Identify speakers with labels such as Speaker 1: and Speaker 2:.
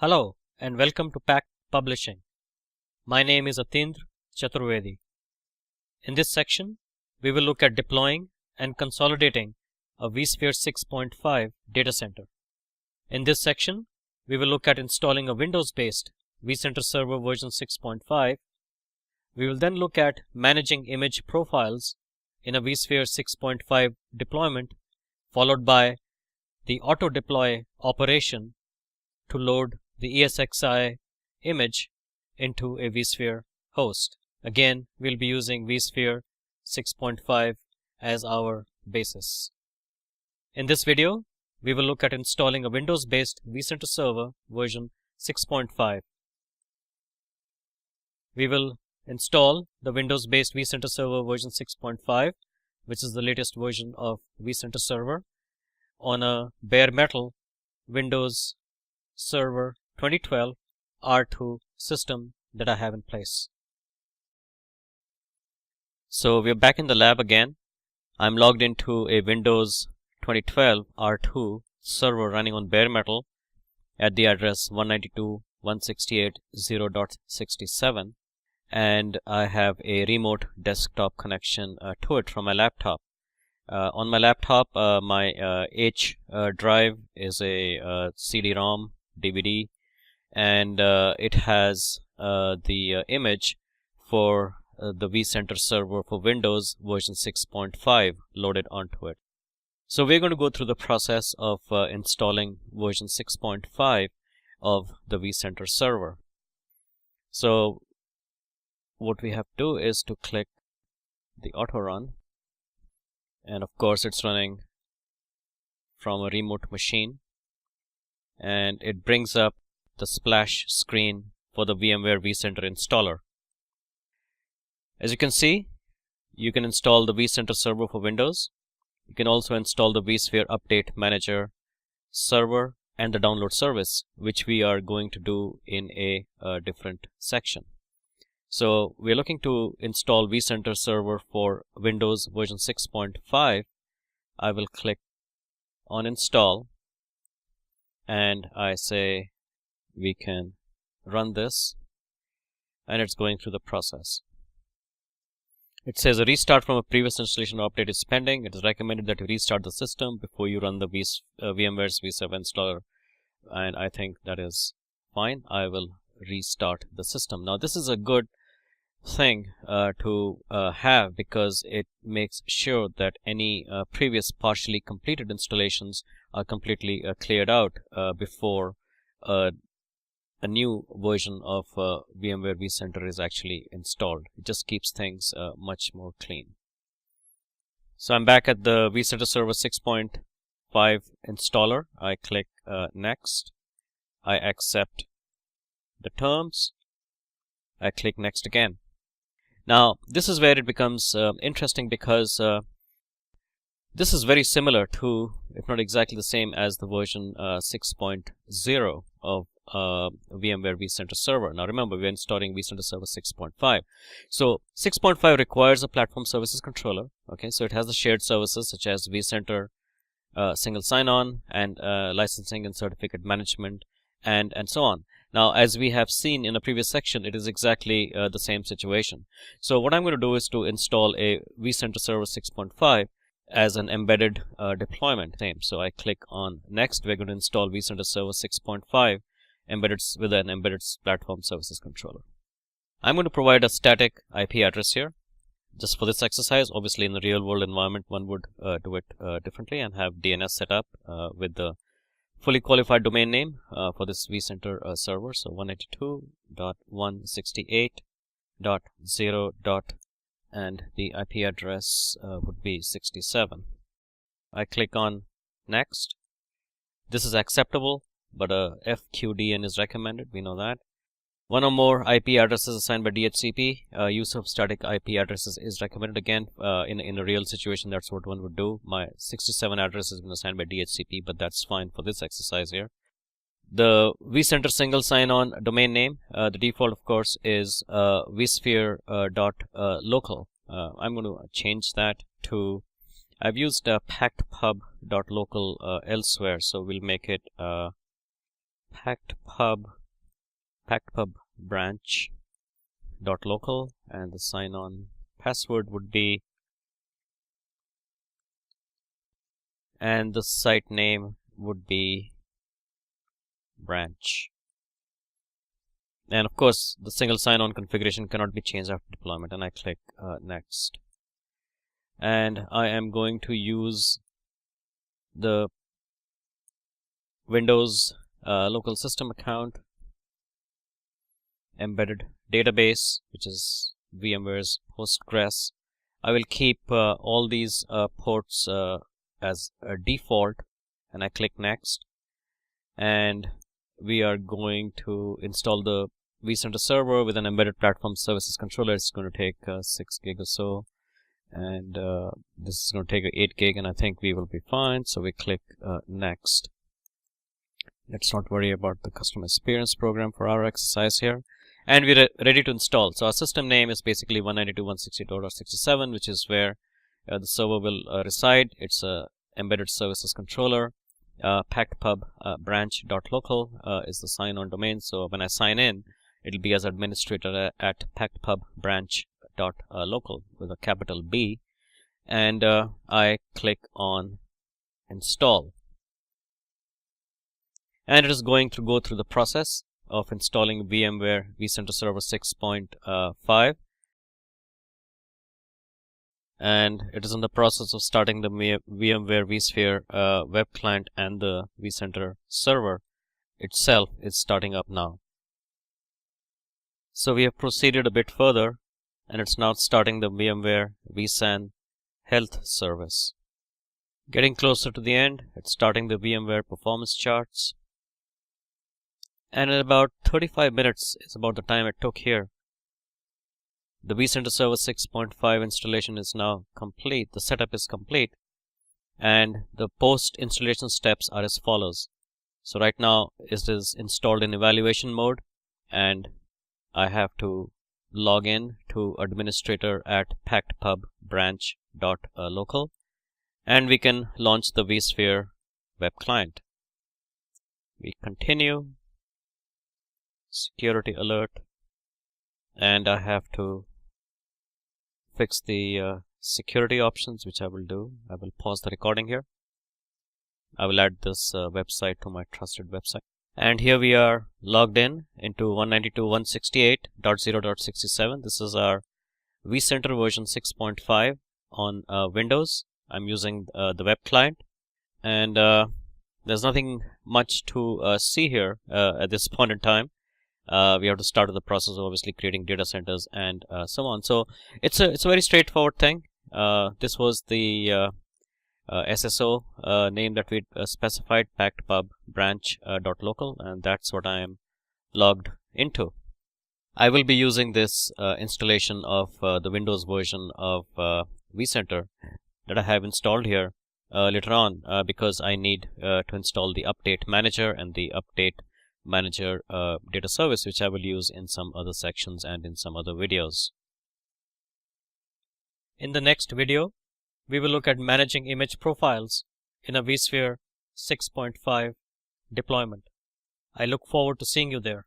Speaker 1: Hello and welcome to Pack Publishing. My name is Atindra Chaturvedi. In this section, we will look at deploying and consolidating a vSphere 6.5 data center. In this section, we will look at installing a Windows-based vCenter server version 6.5. We will then look at managing image profiles in a vSphere 6.5 deployment, followed by the auto deploy operation to load the ESXi image into a vSphere host. Again, we'll be using vSphere 6.5 as our basis. In this video, we will look at installing a Windows-based vCenter server version 6.5. We will install the Windows-based vCenter server version 6.5, which is the latest version of vCenter server, on a bare metal Windows Server 2012 R2 system that I have in place. So we're back in the lab again. I'm logged into a Windows 2012 R2 server running on bare metal at the address 192.168.0.67, and I have a remote desktop connection to it from my laptop. On my laptop, my H drive is a CD-ROM DVD, and it has the image for the vCenter server for Windows version 6.5 loaded onto it. So we're going to go through the process of installing version 6.5 of the vCenter server. So what we have to do is to click the auto run, and of course it's running from a remote machine, and it brings up the splash screen for the VMware vCenter installer. As you can see, you can install the vCenter server for Windows. You can also install the vSphere Update Manager server and the download service, which we are going to do in a different section. So we're looking to install vCenter server for Windows version 6.5. I will click on install, and I say we can run this, and it's going through the process. It says a restart from a previous installation or update is pending. It is recommended that you restart the system before you run the VMware's vSphere installer, and I think that is fine. I will restart the system. Now this is a good thing to have, because it makes sure that any previous partially completed installations are completely cleared out before a new version of VMware vCenter is actually installed. It just keeps things much more clean. So I'm back at the vCenter Server 6.5 installer. I click next. I accept the terms. I click next again. Now this is where it becomes interesting, because this is very similar to, if not exactly the same as, the version 6.0 of VMware vCenter server. Now remember, we're installing vCenter server 6.5. So 6.5 requires a platform services controller. Okay, so it has the shared services such as vCenter single sign-on and licensing and certificate management and so on. Now, as we have seen in a previous section, it is exactly the same situation. So what I'm going to do is to install a vCenter server 6.5 as an embedded deployment. So I click on next. We're going to install vCenter server 6.5 embedded with an embedded platform services controller. I'm going to provide a static IP address here just for this exercise. Obviously, in the real world environment, one would do it differently and have DNS set up with the fully qualified domain name for this vCenter server. So 192.168.0. and the IP address would be 67. I click on next. This is acceptable, but a FQDN is recommended. We know that. One or more IP addresses assigned by DHCP. Use of static IP addresses is recommended. Again, in a real situation, that's what one would do. My 67 address has been assigned by DHCP, but that's fine for this exercise here. The vCenter single sign-on domain name, the default, of course, is vSphere.local. I'm going to change that to, I've used packedpub.local elsewhere, so we'll make it pactpub branch dot local, and the sign-on password would be, and the site name would be branch. And of course, the single sign-on configuration cannot be changed after deployment, and I click next. And I am going to use the Windows local system account embedded database, which is VMware's Postgres. I will keep all these ports as a default, and I click next. And we are going to install the vCenter server with an embedded platform services controller. It's going to take 6 gig or so, and this is going to take 8 gig, and I think we will be fine. So we click next. Let's not worry about the customer experience program for our exercise here. And we're ready to install. So our system name is basically 192.168.67, which is where the server will reside. It's a embedded services controller. Pactpub branch.local is the sign-on domain. So when I sign in, it'll be as administrator at pactpub branch.local with a capital B. And I click on install. And it is going to go through the process of installing VMware vCenter Server 6.5. And it is in the process of starting the VMware vSphere web client, and the vCenter server itself is starting up now. So we have proceeded a bit further, and it's now starting the VMware vSAN health service. Getting closer to the end, it's starting the VMware performance charts. And in about 35 minutes is about the time it took here. The vCenter Server 6.5 installation is now complete. The setup is complete, and the post-installation steps are as follows. So right now it is installed in evaluation mode, and I have to log in to administrator at pactpub branch.local, and we can launch the vSphere web client. We continue. Security alert, and I have to fix the security options, which I will do. I will pause the recording here. I will add this website to my trusted website. And here we are logged in into 192.168.0.67. This is our vCenter version 6.5 on Windows. I'm using the web client, and there's nothing much to see here at this point in time. We have to start the process of obviously creating data centers and so on. So it's a very straightforward thing. This was the SSO name that we specified, pactpub branch.local, and that's what I am logged into. I will be using this installation of the Windows version of vCenter that I have installed here later on because I need to install the update manager and the update manager data service, which I will use in some other sections and in some other videos. In the next video, we will look at managing image profiles in a vSphere 6.5 deployment. I look forward to seeing you there.